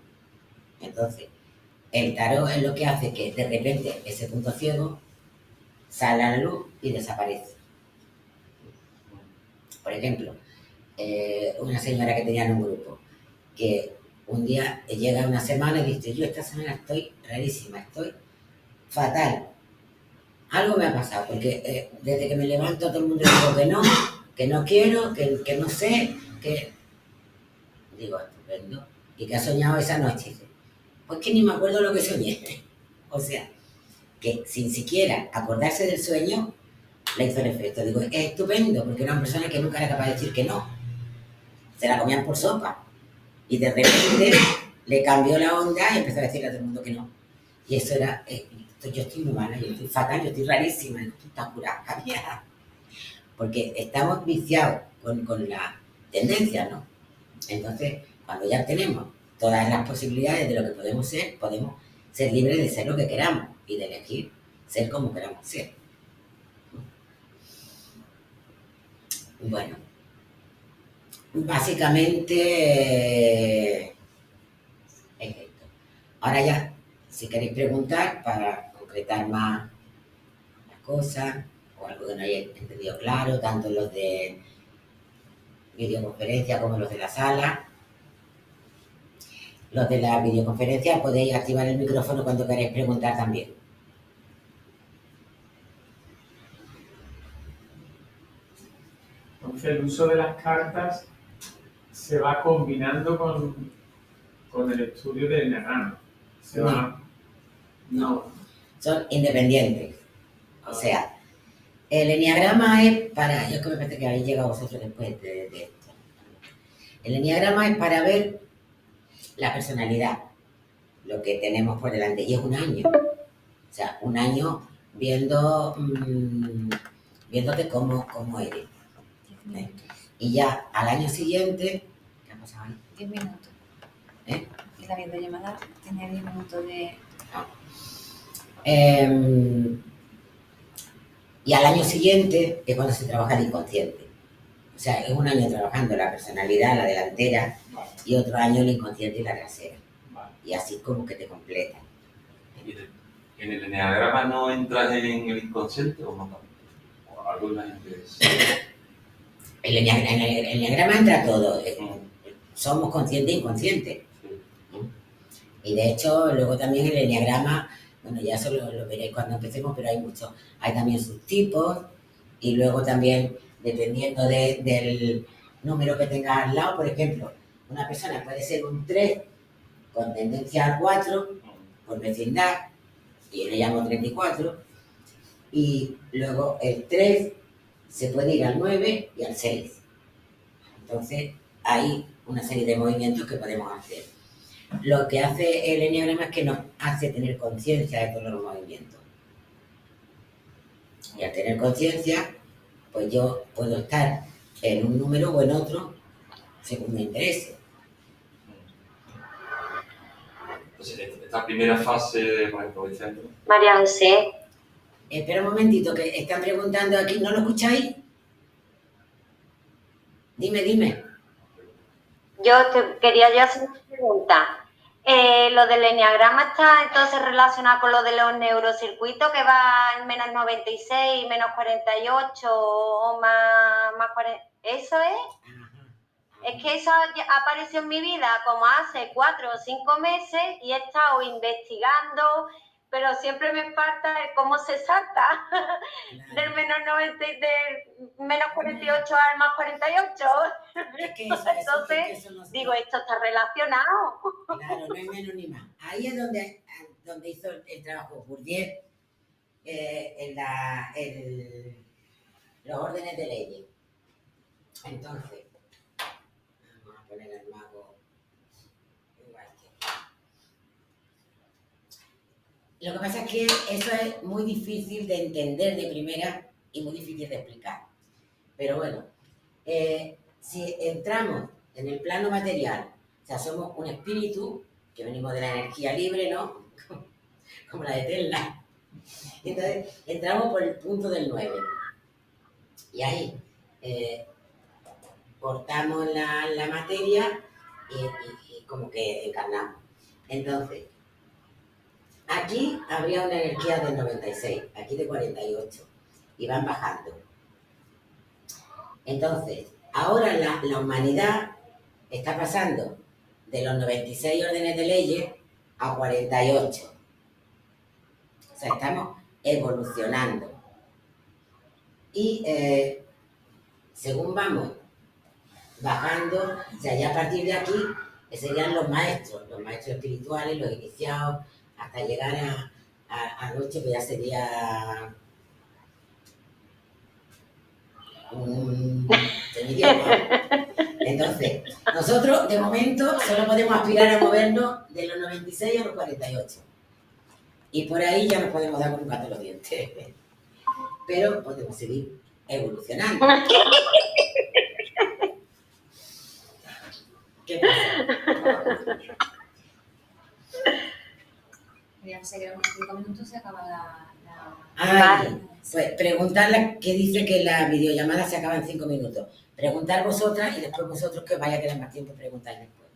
Entonces, el tarot es lo que hace que de repente ese punto ciego sale a la luz y desaparece. Por ejemplo, una señora que tenía en un grupo, que un día llega una semana y dice, yo esta semana estoy rarísima, estoy fatal. Algo me ha pasado, porque desde que me levanto todo el mundo digo que no quiero, que no sé, que... Digo, estupendo. ¿Y qué ha soñado esa noche? Dice, pues que ni me acuerdo lo que soñé. O sea, que sin siquiera acordarse del sueño, le hizo el efecto. Digo, es estupendo, porque era una persona que nunca era capaz de decir que no. Se la comían por sopa. Y de repente le cambió la onda y empezó a decirle a todo el mundo que no. Y eso era, yo estoy muy mala, yo estoy fatal, yo estoy rarísima, tú estás curada, mía. Porque estamos viciados con la tendencia, ¿no? Entonces, cuando ya tenemos todas las posibilidades de lo que podemos ser libres de ser lo que queramos y de elegir ser como queramos ser. Bueno, básicamente es esto. Ahora ya, si queréis preguntar para concretar más las cosas o algo que no hayáis entendido claro, tanto los de videoconferencia como los de la sala. Los de la videoconferencia podéis activar el micrófono cuando queráis preguntar también. Entonces el uso de las cartas se va combinando con el estudio del enneagrama. No, son independientes. O sea, el enneagrama es para... Yo es que me parece que habéis llegado vosotros después de esto. El enneagrama es para ver la personalidad, lo que tenemos por delante. Y es un año. O sea, un año viéndote cómo eres. Y ya al año siguiente... ¿Qué ha pasado ahí? 10 minutos. ¿Eh? Y la videollamada tenía 10 minutos de... Y al año siguiente es cuando se trabaja el inconsciente. O sea, es un año trabajando la personalidad, la delantera, y otro año el inconsciente y la trasera. Y así como que te completa. ¿En el enneagrama no entras en el inconsciente o no? ¿O algo en la gente En el enneagrama entra todo. Somos conscientes e inconscientes. Y de hecho, luego también el enneagrama, bueno, ya eso lo veréis cuando empecemos, pero hay muchos. Hay también subtipos y luego también, dependiendo del número que tengas al lado, por ejemplo, una persona puede ser un 3 con tendencia al 4, por vecindad, y yo le llamo 34, y luego el 3 se puede ir al 9 y al 6. Entonces, hay una serie de movimientos que podemos hacer. Lo que hace el enneagrama es que nos hace tener conciencia de todos los movimientos. Y al tener conciencia, pues yo puedo estar en un número o en otro según me interese. Entonces, esta primera fase, por ejemplo... María José. Espera un momentito, que están preguntando aquí, ¿no lo escucháis? Dime. Yo te quería ya hacer una pregunta. ¿Lo del enneagrama está entonces relacionado con lo de los neurocircuitos que va en menos 96, menos 48 o más 40? ¿Eso es? Es que eso apareció en mi vida como hace 4 o 5 meses y he estado investigando, pero siempre me falta el cómo se salta del menos 90, del menos 48 al más 48. Es que eso, Entonces, eso no, digo, esto está relacionado. Claro, no hay menos ni más. Ahí es donde hizo el trabajo Bourdieu en los órdenes de leyes. Entonces, vamos a poner el mago igual que... Lo que pasa es que eso es muy difícil de entender de primera y muy difícil de explicar. Pero bueno, si entramos en el plano material, o sea, somos un espíritu que venimos de la energía libre, ¿no? Como la de Tesla. Entonces, entramos por el punto del 9. Y ahí cortamos la materia y como que encarnamos. Entonces, aquí habría una energía del 96, aquí de 48, y van bajando. Entonces, ahora la humanidad está pasando de los 96 órdenes de leyes a 48. O sea, estamos evolucionando. Y según vamos bajando, o sea, ya a partir de aquí serían los maestros espirituales, los iniciados, hasta llegar a 8, que ya sería un idioma. Entonces, nosotros de momento solo podemos aspirar a movernos de los 96 a los 48. Y por ahí ya nos podemos dar con un gato los dientes. Pero podemos seguir evolucionando. ¿Qué pasa? sé, creo que en 5 minutos se acaba la Ay, pues preguntarle que dice que la videollamada se acaba en 5 minutos. Preguntar vosotras y después vosotros que os vaya a quedar más tiempo preguntar después.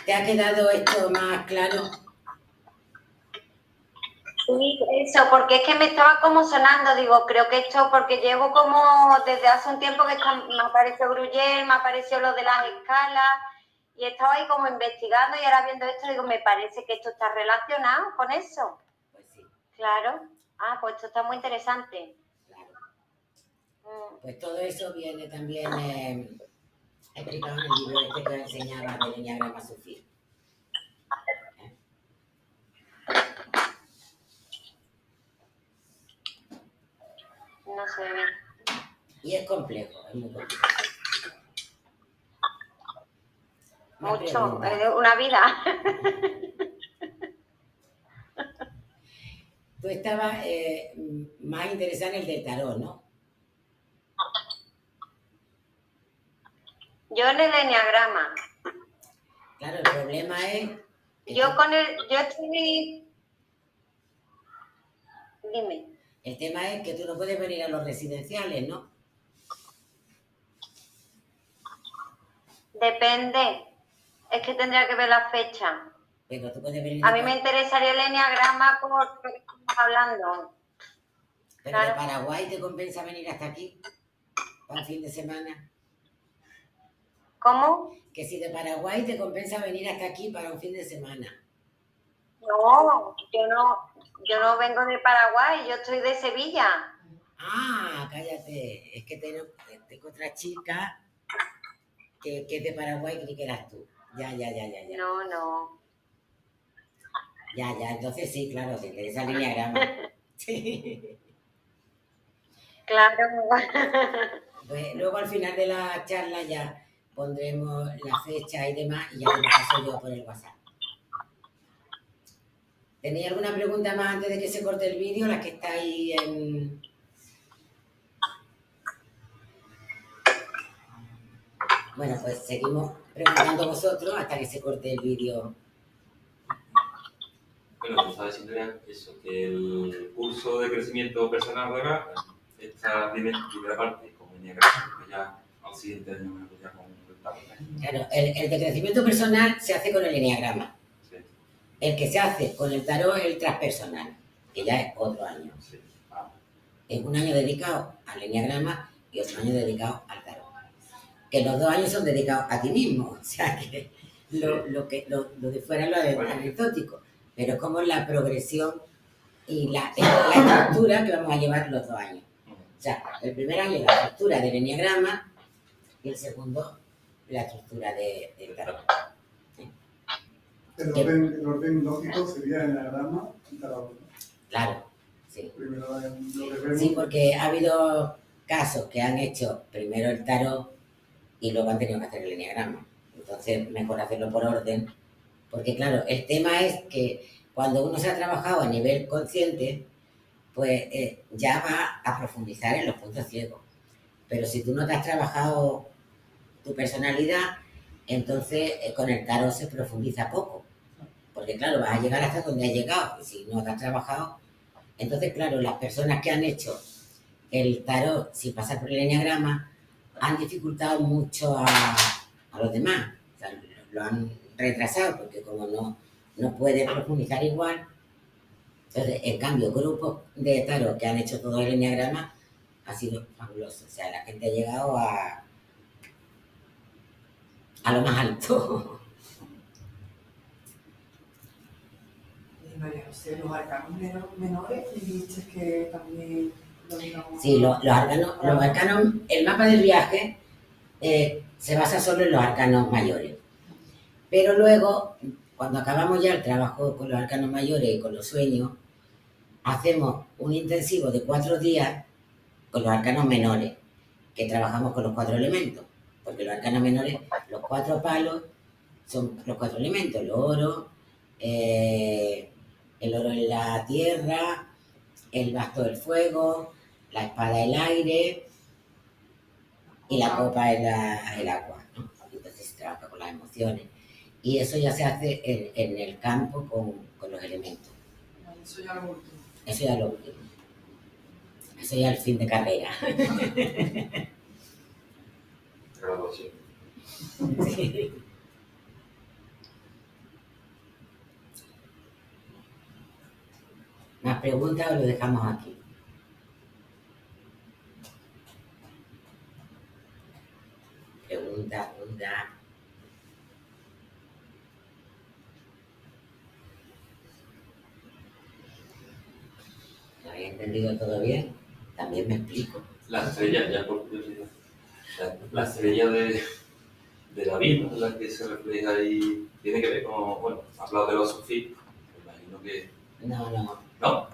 ¿Te ha quedado esto más claro? Sí, eso, porque es que me estaba como sonando, digo, creo que esto, porque llevo como desde hace un tiempo que me apareció Gruyère, me apareció lo de las escalas, y estaba ahí como investigando y ahora viendo esto, digo, me parece que esto está relacionado con eso. Pues sí, Claro. Ah, pues esto está muy interesante. claro. Pues todo eso viene también explicado en el libro este que os enseñaba del Enneagrama Sufir. No sé bien. Y es complejo, es muy complejo. Más Mucho, preguntas. es una vida. Tú estabas más interesada en el del tarot, ¿no? Yo en el enneagrama. Claro, el problema es... Yo estoy... Dime. El tema es que tú no puedes venir a los residenciales, ¿no? Depende. Es que tendría que ver la fecha. Pero tú puedes venir... A mí me interesaría el enneagrama por lo que estamos hablando. Pero de Claro. Paraguay te compensa venir hasta aquí para un fin de semana. ¿Cómo? Que si de Paraguay te compensa venir hasta aquí para un fin de semana. No, yo no vengo de Paraguay, yo estoy de Sevilla. Ah, cállate. Es que tengo otra chica que es de Paraguay, creí que eras tú. Ya. No, no. Ya, entonces sí, claro, te interesa el enneagrama. Sí. Claro. Pues luego al final de la charla ya pondremos la fecha y demás y ya te lo paso yo por el WhatsApp. ¿Tenéis alguna pregunta más antes de que se corte el vídeo? Las que estáis en... Bueno, pues seguimos preguntando vosotros hasta que se corte el vídeo. Bueno, tú sabes, Silvia, eso, que el curso de crecimiento personal ahora, esta primera parte como enneagrama, que ya al siguiente año me voy a con el tarot. Claro, el de crecimiento personal se hace con el enneagrama. Sí, El que se hace con el tarot es el transpersonal, que ya es otro año. sí. Ah, Es un año dedicado al enneagrama y otro año dedicado al tarot. Que los 2 años son dedicados a ti mismo, o sea que lo de fuera es lo anecdótico, pero es como la progresión y la estructura que vamos a llevar los 2 años. O sea, el primer año la estructura del enneagrama y el segundo la estructura del tarot. El orden lógico sería enneagrama y tarot. Claro, sí. Primero lo que vemos. Sí, porque ha habido casos que han hecho primero el tarot y luego han tenido que hacer el enneagrama. Entonces, mejor hacerlo por orden. Porque, claro, el tema es que cuando uno se ha trabajado a nivel consciente, pues ya va a profundizar en los puntos ciegos. Pero si tú no te has trabajado tu personalidad, entonces con el tarot se profundiza poco. Porque, claro, vas a llegar hasta donde has llegado. Y si no te has trabajado, entonces, claro, las personas que han hecho el tarot sin pasar por el enneagrama han dificultado mucho a los demás. O sea, lo han retrasado porque como no puede profundizar igual. Entonces, en cambio, grupos de tarot que han hecho todo el enneagrama ha sido fabuloso. O sea, la gente ha llegado a lo más alto. María José, los arcanos menores, dijiste que también dominamos. Sí, los arcanos, el mapa del viaje se basa solo en los arcanos mayores. Pero luego, cuando acabamos ya el trabajo con los arcanos mayores y con los sueños, hacemos un intensivo de 4 días con los arcanos menores, que trabajamos con los 4 elementos. Porque los arcanos menores, los 4 palos, son los 4 elementos, el oro en la tierra, el basto del fuego, la espada el aire y la copa el agua, ¿no? Entonces se trabaja con las emociones. Y eso ya se hace en el campo con los elementos. Eso ya lo último. Eso ya es lo último. Eso ya es el fin de carrera. Graduación. Sí. ¿Más preguntas o lo dejamos aquí? Pregunta. ¿Lo habéis entendido todo bien? También me explico. La estrella, ya por curiosidad, la estrella de David, ¿no? La que se refleja ahí, tiene que ver con, bueno, ha hablado de los sufís, me imagino que... No. ¿No?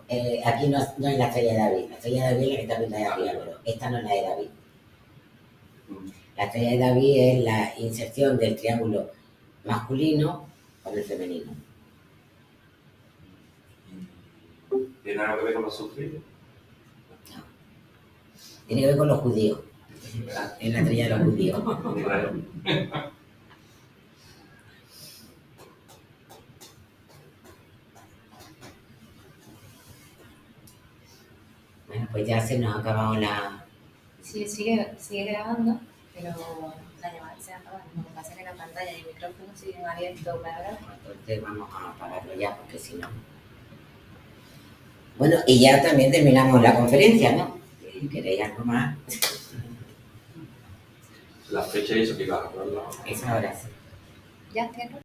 Aquí no es la estrella de David. La estrella de David es la que está pintada de arriba, pero esta no es la de David. La estrella de David es la inserción del triángulo masculino con el femenino. ¿Tiene algo que ver con los sufís? Tiene que ver con los judíos. Es la estrella de los judíos. En Israel. Bueno, pues ya se nos ha acabado la... Sí, sigue grabando, pero la llamada se acaba. Lo que pasa es que la pantalla y el micrófono siguen abiertos para hablar. Entonces vamos a apagarlo ya, porque si no... Bueno, y ya también terminamos la conferencia, ¿no? Si queréis algo más, La fecha y eso que iba a hablar. es ahora sí. Ya cierro.